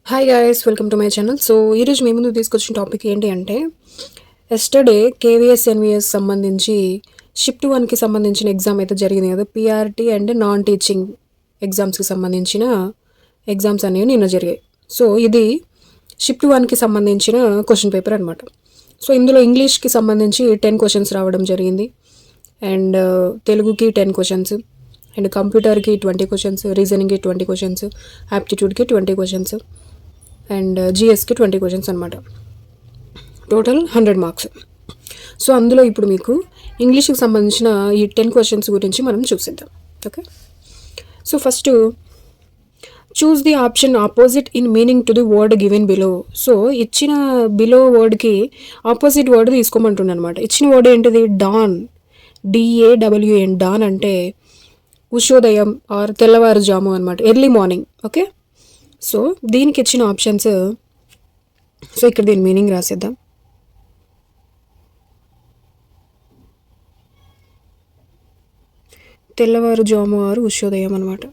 Hi guys, welcome to my channel. So ఈరోజు మీ ముందు తీసుకొచ్చిన టాపిక్ ఏంటి అంటే, ఎస్టర్డే కేవీఎస్ ఎన్విఎస్ సంబంధించి షిఫ్ట్ 1కి సంబంధించిన ఎగ్జామ్ అయితే జరిగింది కదా. పిఆర్టీ అండ్ నాన్ టీచింగ్ ఎగ్జామ్స్కి సంబంధించిన ఎగ్జామ్స్ అనేవి నిన్న జరిగాయి. సో ఇది షిఫ్ట్ 1కి సంబంధించిన క్వశ్చన్ పేపర్ అనమాట. సో ఇందులో ఇంగ్లీష్కి సంబంధించి 10 క్వశ్చన్స్ రావడం జరిగింది, అండ్ తెలుగుకి 10 క్వశ్చన్స్, అండ్ కంప్యూటర్కి 20 క్వశ్చన్స్, రీజనింగ్కి 20 క్వశ్చన్స్, యాప్టిట్యూడ్కి 20 క్వశ్చన్స్, అండ్ జిఎస్కి 20 క్వశ్చన్స్ అనమాట. Total 100 marks. సో అందులో ఇప్పుడు మీకు ఇంగ్లీష్కి సంబంధించిన ఈ 10 క్వశ్చన్స్ గురించి మనం చూసేద్దాం. Okay, so first choose the option opposite in meaning to the word given below. So ఇచ్చిన బిలో వర్డ్కి ఆపోజిట్ వర్డ్ తీసుకోమంటుంది అనమాట. ఇచ్చిన వర్డ్ ఏంటిది? Don, DAWN. డాన్ అంటే ఉషోదయం ఆర్ తెల్లవారుజాము అనమాట, ఎర్లీ మార్నింగ్. ఓకే, సో దీనికి ఇచ్చిన ఆప్షన్స్, సో ఇక్కడ దీని మీనింగ్ రాసేద్దాం. తెల్లవారుజాము ఆరు ఉషోదయం అనమాట.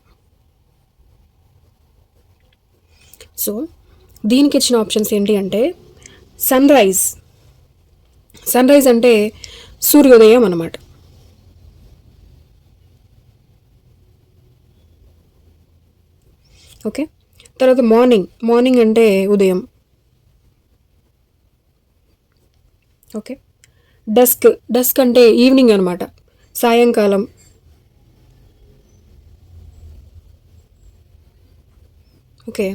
సో దీనికి ఇచ్చిన ఆప్షన్స్ ఏంటి అంటే, సన్ రైజ్. సన్ రైజ్ అంటే సూర్యోదయం అనమాట. ఓకే, తర్వాత మార్నింగ్. మార్నింగ్ అంటే ఉదయం. Okay, dusk. డస్క్ అంటే ఈవినింగ్ అనమాట, సాయంకాలం. ఓకే,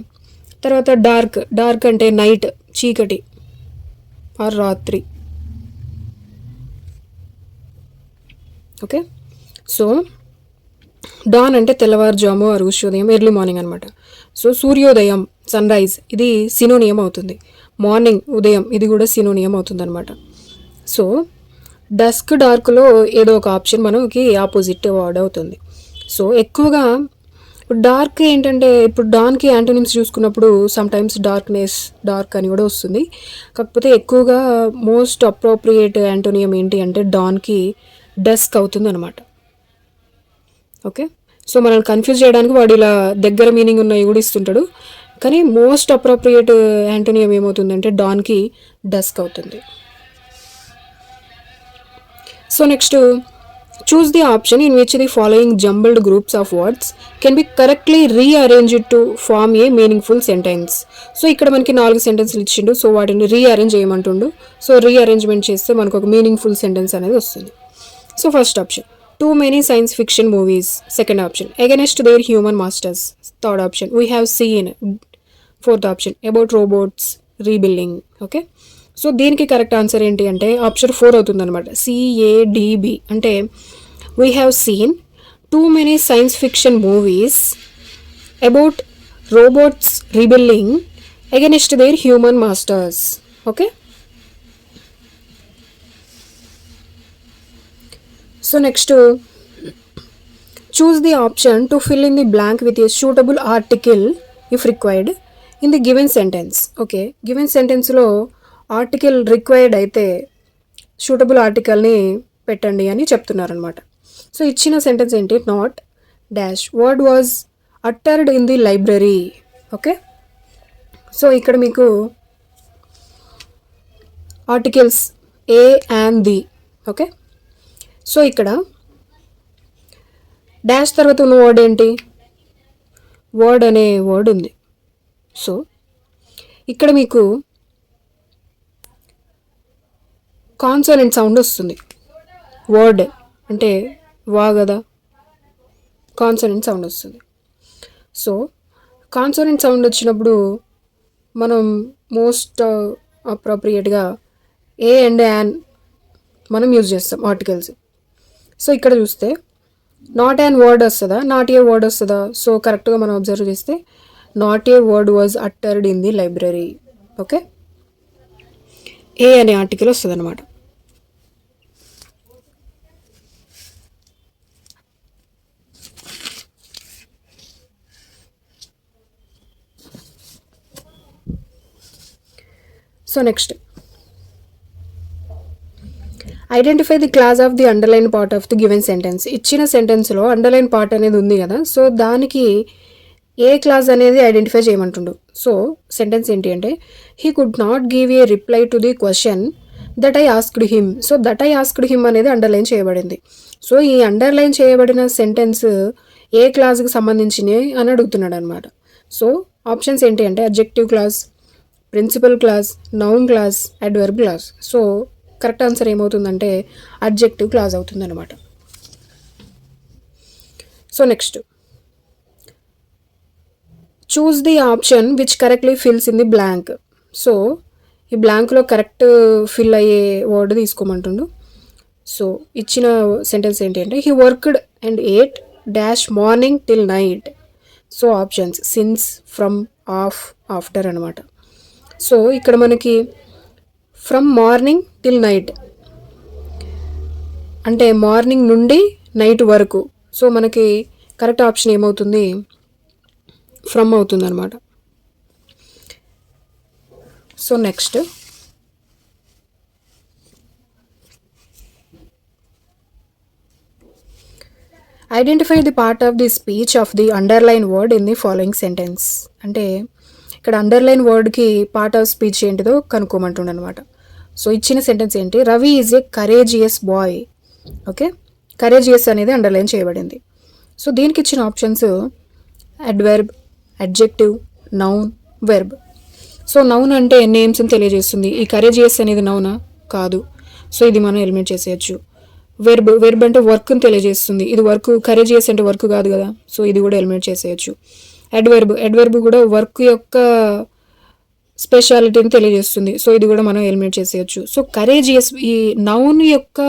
తర్వాత డార్క్. డార్క్ అంటే నైట్, చీకటి ఆర్ రాత్రి. ఓకే, సో డాన్ అంటే తెల్లవారుజాము ఆర్ ఉషోదయం, ఎర్లీ మార్నింగ్ అనమాట. సో సూర్యోదయం, సన్ రైజ్, ఇది సినోనియం అవుతుంది. మార్నింగ్, ఉదయం, ఇది కూడా సినోనియం అవుతుంది అనమాట. సో డస్క్, డార్క్లో ఏదో ఒక ఆప్షన్ మనకి ఆపోజిట్ వర్డ్ అవుతుంది. సో ఎక్కువగా ఇప్పుడు డార్క్ ఏంటంటే, ఇప్పుడు డాన్కి యాంటోనిమ్స్ చూసుకున్నప్పుడు సమ్టైమ్స్ డార్క్నెస్, డార్క్ అని కూడా వస్తుంది. కాకపోతే ఎక్కువగా మోస్ట్ అప్రోప్రియేట్ యాంటోనియం ఏంటి అంటే డాన్కి డస్క్ అవుతుంది అనమాట. ఓకే, సో మనల్ని కన్ఫ్యూజ్ చేయడానికి వాడు ఇలా దగ్గర మీనింగ్ ఉన్నవి కూడా ఇస్తుంటాడు, కానీ మోస్ట్ అప్రోప్రియేట్ యాంటోనియం ఏమవుతుందంటే డాన్కి డస్క్ అవుతుంది. So next, choose the option in which the following jumbled groups of words can be correctly rearranged to form a meaningful sentence. So ఇక్కడ మనకి 4 సెంటెన్స్లు ఇచ్చిండు, సో వాటిని రీఅరేంజ్ చేయమంటుండు. సో రీఅరేంజ్మెంట్ చేస్తే మనకు ఒక మీనింగ్ఫుల్ సెంటెన్స్ అనేది వస్తుంది. So first option, too many science fiction movies. Second option, against their human masters. Third option, we have seen. Fourth option, about robots rebuilding. Okay, so దీనికి correct answer ఏంటి అంటే option 4 అవుతుంది అనమాట, CADB. అంటే we have seen too many science fiction movies about robots rebelling against their human masters. Okay, so next, choose the option to fill in the blank with a suitable article if required in the given sentence. Okay, given సెంటెన్స్లో article required అయితే సూటబుల్ ఆర్టికల్ని పెట్టండి అని చెప్తున్నారనమాట. సో ఇచ్చిన sentence ఏంటి? Not dash word was uttered in the library. Okay, so ఇక్కడ మీకు articles A and the. Okay, so ఇక్కడ డాష్ తర్వాత ఉన్న వర్డ్ ఏంటి? వర్డ్ అనే వర్డ్ ఉంది. సో ఇక్కడ మీకు కాన్సోనెంట్ సౌండ్ వస్తుంది. వర్డ్ అంటే వా కదా, కాన్సోనెంట్ సౌండ్ వస్తుంది. సో కాన్సోనెంట్ సౌండ్ వచ్చినప్పుడు మనం మోస్ట్ అప్రోప్రియేట్గా ఏ అండ్ యాన్ మనం యూజ్ చేస్తాం ఆర్టికల్స్. సో ఇక్కడ చూస్తే నాట్ యాన్ వర్డ్ వస్తుందా, నాట్ ఏ వర్డ్ వస్తుందా? సో కరెక్ట్గా మనం అబ్జర్వ్ చేస్తే not a word was uttered in the library. Okay, a అనే ఆర్టికల్ వస్తుంది అనమాట. So next, identify the class of the underline part of the given sentence. ఇచ్చిన సెంటెన్స్లో అండర్లైన్ పార్ట్ అనేది ఉంది కదా, సో దానికి ఏ క్లాజ్ అనేది ఐడెంటిఫై చేయమంటుండు. సో సెంటెన్స్ ఏంటి అంటే he could not give a reply to the question that I asked him. So that I asked him అనేది అండర్లైన్ చేయబడింది. సో ఈ అండర్లైన్ చేయబడిన సెంటెన్స్ ఏ క్లాజ్కి సంబంధించినవి అని అడుగుతున్నాడు అనమాట. సో ఆప్షన్స్ ఏంటి అంటే adjective clause, principal clause, noun clause, adverb clause. So correct answer ఏమవుతుందంటే అడ్జెక్టివ్ క్లాజ్ అవుతుంది అనమాట. So next, choose the option which correctly fills in the blank. So ఈ బ్లాంక్లో కరెక్ట్ ఫిల్ అయ్యే వర్డ్ తీసుకోమంటుండు. సో ఇచ్చిన సెంటెన్స్ ఏంటి అంటే he worked and eight dash morning till night. So options since, from, of, after అనమాట. So ఇక్కడ మనకి ఫ్రమ్ మార్నింగ్ టిల్ నైట్ అంటే మార్నింగ్ నుండి నైట్ వరకు. సో మనకి కరెక్ట్ ఆప్షన్ ఏమవుతుంది, ఫ్రమ్ అవుతుంది అనమాట. So next, identify the part of the speech of the underline word in the following sentence. అంటే ఇక్కడ అండర్లైన్ వర్డ్కి పార్ట్ ఆఫ్ స్పీచ్ ఏంటిదో కనుక్కోమంటుండ అనమాట. సో ఇచ్చిన సెంటెన్స్ ఏంటి, Ravi is a courageous boy. Okay, courageous అనేది అండర్లైన్ చేయబడింది. సో దీనికి ఇచ్చిన options adverb, adjective, noun, verb. So noun అంటే నేమ్స్ని తెలియజేస్తుంది. ఈ కరేజియస్ అనేది నౌనా కాదు. సో ఇది మనం ఎలిమినేట్ చేసేయచ్చు. వెర్బ్ అంటే వర్క్ని తెలియజేస్తుంది. ఇది వర్క్, కరేజియస్ అంటే వర్క్ కాదు కదా. సో ఇది కూడా ఎలిమినేట్ చేసేయచ్చు. అడ్వర్బ్ కూడా వర్క్ యొక్క స్పెషాలిటీని తెలియజేస్తుంది. సో ఇది కూడా మనం ఎలిమినేట్ చేసేయచ్చు. సో కరేజియస్ ఈ నౌన్ యొక్క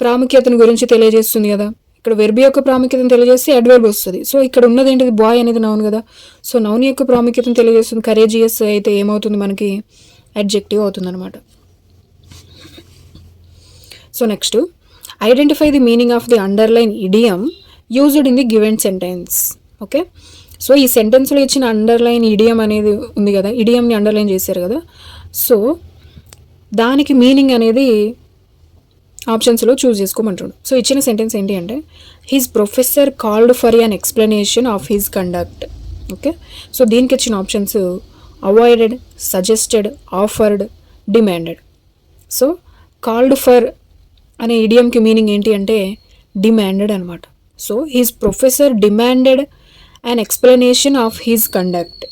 ప్రాముఖ్యతను గురించి తెలియజేస్తుంది కదా. ఇక్కడ వెర్బ్ యొక్క ప్రాముఖ్యతను తెలియజేస్తే అడ్వర్బ్ వస్తుంది. సో ఇక్కడ ఉన్నది ఏంటిది, బాయ్ అనేది నౌన్ కదా. సో నౌన్ యొక్క ప్రాముఖ్యతను తెలియజేస్తుంది. కరేజియస్ అయితే ఏమవుతుంది మనకి, అడ్జెక్టివ్ అవుతుంది అనమాట. So next, identify the meaning of the underline idiom used in the given sentence. Okay, so ఈ సెంటెన్స్లో ఇచ్చిన అండర్లైన్ ఇడియం అనేది ఉంది కదా, ఇడియంని అండర్లైన్ చేశారు కదా. సో దానికి మీనింగ్ అనేది ఆప్షన్స్లో చూస్ చేసుకోమంటాడు. సో ఇచ్చిన సెంటెన్స్ ఏంటి అంటే his professor called for an explanation of his conduct. Okay, so దీనికి ఇచ్చిన options avoided, suggested, offered, demanded. So called for అనే ఇడియంకి మీనింగ్ ఏంటి అంటే డిమాండెడ్ అనమాట. So his professor demanded an explanation of his conduct.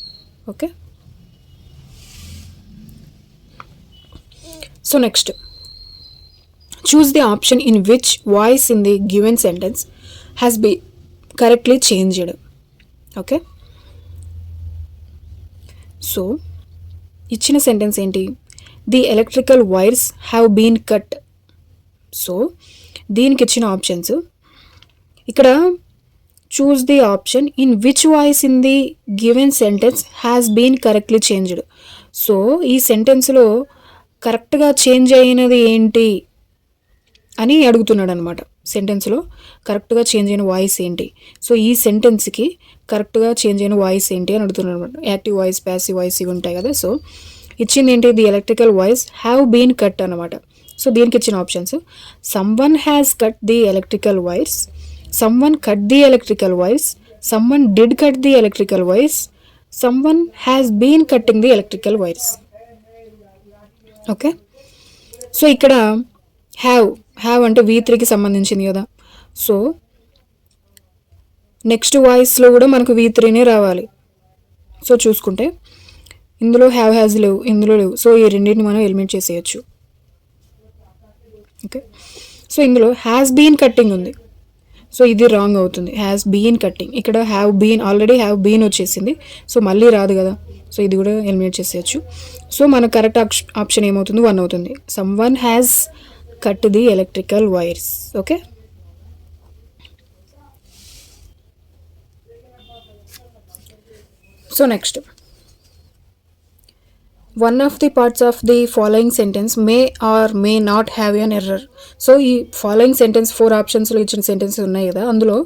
Okay, so next, choose the option in which voice in the given sentence has been correctly changed. Okay, so ఇచ్చిన sentence ఏంటి, the electrical wires have been cut. So దీనికి ఇచ్చిన options ఇక్కడ choose the option in which voice in the given sentence has been correctly changed. So ఈ సెంటెన్స్లో కరెక్ట్గా change అయినది ఏంటి అని అడుగుతున్నాడు అనమాట. సెంటెన్స్లో కరెక్ట్గా చేంజ్ అయిన వాయిస్ ఏంటి. సో ఈ సెంటెన్స్కి కరెక్ట్గా చేంజ్ అయిన వాయిస్ ఏంటి అని అడుగుతున్నాడు అనమాట. యాక్టివ్ వాయిస్, ప్యాసివ్ వాయిస్ ఇవి ఉంటాయి కదా. సో ఇచ్చింది ఏంటి, the electrical voice have been cut అనమాట. సో దీనికి ఇచ్చిన options someone has cut the electrical wires, someone cut the electrical wires, someone did cut the electrical wires, someone has been cutting the electrical wires. Okay, so ఇక్కడ have అంటే V3కి సంబంధించింది కదా. So next వాయిస్లో కూడా మనకు V3నే రావాలి. So చూసుకుంటే ఇందులో హ్యాజ్ లేవు, ఇందులో లేవు. సో ఈ రెండింటిని మనం ఎలిమినేట్ చేసేయచ్చు. ఓకే, సో ఇందులో హ్యాస్ బీన్ కట్టింగ్ ఉంది. సో ఇది రాంగ్ అవుతుంది. హ్యాస్ బీన్ కట్టింగ్, ఇక్కడ have been, already have been వచ్చేసింది. సో మళ్ళీ రాదు కదా. సో ఇది కూడా ఎలిమినేట్ చేసేయచ్చు. సో మన కరెక్ట్ ఆప్షన్ ఏమవుతుంది, 1 అవుతుంది. Someone has cut the electrical wires. Okay, so next, one of the parts of the following sentence may or may not have an error. So ఈ following sentence 4 ఆప్షన్స్లో ఇచ్చిన sentence ఉన్నాయి కదా, అందులో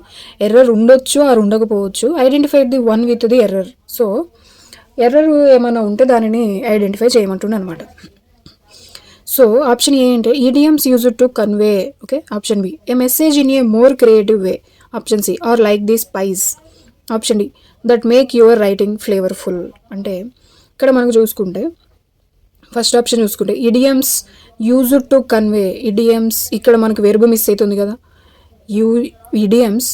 error ఉండొచ్చు are ఉండకపోవచ్చు. Identify the one with the error. So error ఏమైనా ఉంటే దానిని ఐడెంటిఫై చేయమంటున్నాను అనమాట. సో ఆప్షన్ ఏ అంటే idioms used to convey. Okay, option B a message in a more creative way. Option C are like the spice. Option D that make your writing flavourful. అంటే ఇక్కడ మనకు చూసుకుంటే first option చూసుకుంటే idioms used to convey. Idioms ఇక్కడ మనకు verb miss అవుతుంది కదా, idioms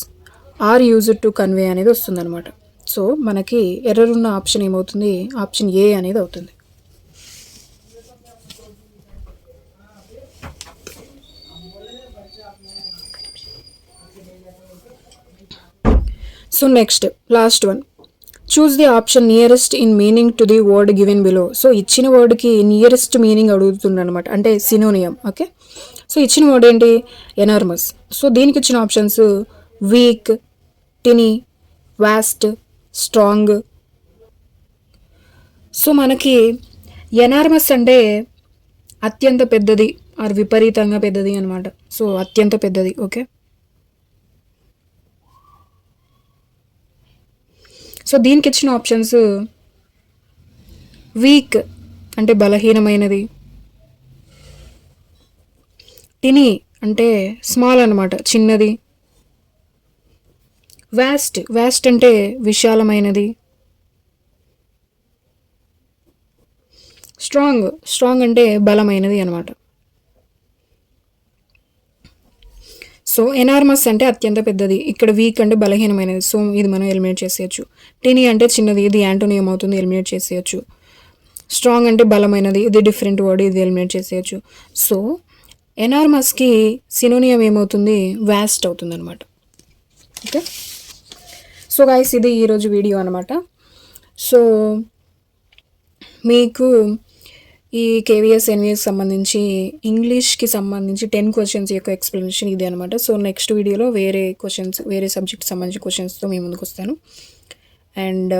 are used to convey అనేది వస్తుంది అనమాట. సో మనకి ఎర్రర్ ఉన్న ఆప్షన్ ఏమవుతుంది, ఆప్షన్ ఏ అనేది అవుతుంది. So next last one, choose the option nearest in meaning to the word given below. So ఇచ్చిన వర్డ్కి నియరెస్ట్ మీనింగ్ అడుగుతుంది అనమాట, అంటే సినోనియం. ఓకే, సో ఇచ్చిన వర్డ్ ఏంటి, ఎనార్మస్. సో దీనికి ఇచ్చిన options weak, tiny, vast, strong. So మనకి ఎనార్మస్ అంటే అత్యంత పెద్దది ఆర్ విపరీతంగా పెద్దది అనమాట. సో అత్యంత పెద్దది. ఓకే, సో దీనికి ఇచ్చిన ఆప్షన్స్ వీక్ అంటే బలహీనమైనది, టినీ అంటే స్మాల్ అనమాట, చిన్నది, వాస్ట్ అంటే విశాలమైనది, స్ట్రాంగ్ అంటే బలమైనది అనమాట. సో ఎనార్మస్ అంటే అత్యంత పెద్దది, ఇక్కడ వీక్ అంటే బలహీనమైనది. సో ఇది మనం ఎలిమినేట్ చేసేయచ్చు. టినీ అంటే చిన్నది, ఇది యాంటోనియం అవుతుంది, ఎలిమినేట్ చేసేయచ్చు. స్ట్రాంగ్ అంటే బలమైనది, ఇది డిఫరెంట్ వర్డ్, ఇది ఎలిమినేట్ చేసేయచ్చు. సో ఎనార్మస్కి సినోనియం ఏమవుతుంది, వాస్ట్ అవుతుంది అనమాట. ఓకే, సో గైస్ ఇది ఈరోజు వీడియో అనమాట. సో మీకు ఈ కేవీఎస్ ఎన్విఎస్ సంబంధించి ఇంగ్లీష్కి సంబంధించి 10 క్వశ్చన్స్ యొక్క ఎక్స్ప్లెనేషన్ ఇది అనమాట. సో నెక్స్ట్ వీడియోలో వేరే క్వశ్చన్స్, వేరే సబ్జెక్ట్ సంబంధించిన క్వశ్చన్స్తో మీ ముందుకు వస్తాను. అండ్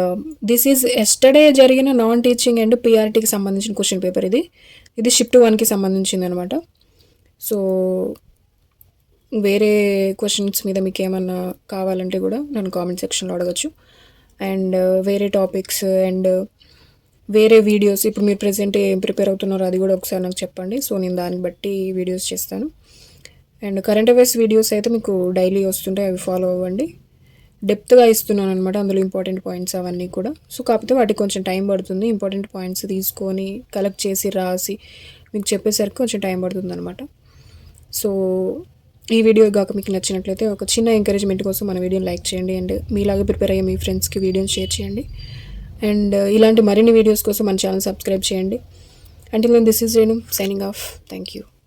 దిస్ ఈజ్ ఎస్టర్డే జరిగిన నాన్ టీచింగ్ అండ్ పిఆర్టీకి సంబంధించిన క్వశ్చన్ పేపర్. ఇది షిఫ్ట్ 1కి సంబంధించింది అనమాట. సో వేరే క్వశ్చన్స్ మీద మీకు ఏమన్నా కావాలంటే కూడా నన్ను కామెంట్ సెక్షన్లో అడగచ్చు. అండ్ వేరే టాపిక్స్ అండ్ వేరే వీడియోస్, ఇప్పుడు మీరు ప్రెజెంట్ ఏం ప్రిపేర్ అవుతున్నారో అది కూడా ఒకసారి నాకు చెప్పండి. సో నేను దాన్ని బట్టి వీడియోస్ చేస్తాను. అండ్ కరెంట్ అఫైర్స్ వీడియోస్ అయితే మీకు డైలీ వస్తుంటాయి, అవి ఫాలో అవ్వండి. డెప్త్గా ఇస్తున్నాను అనమాట, అందులో ఇంపార్టెంట్ పాయింట్స్ అవన్నీ కూడా. సో కాకపోతే వాటికి కొంచెం టైం పడుతుంది. ఇంపార్టెంట్ పాయింట్స్ తీసుకొని కలెక్ట్ చేసి రాసి మీకు చెప్పేసరికి కొంచెం టైం పడుతుంది అనమాట. సో ఈ వీడియో కాక మీకు నచ్చినట్లయితే ఒక చిన్న ఎంకరేజ్మెంట్ కోసం మన వీడియోని లైక్ చేయండి. అండ్ మీలాగా ప్రిపేర్ అయ్యే మీ ఫ్రెండ్స్కి వీడియోని షేర్ చేయండి. అండ్ ఇలాంటి మరిన్ని వీడియోస్ కోసం మన ఛానల్ సబ్స్క్రైబ్ చేయండి. Until then, this is Renu signing off. Thank you.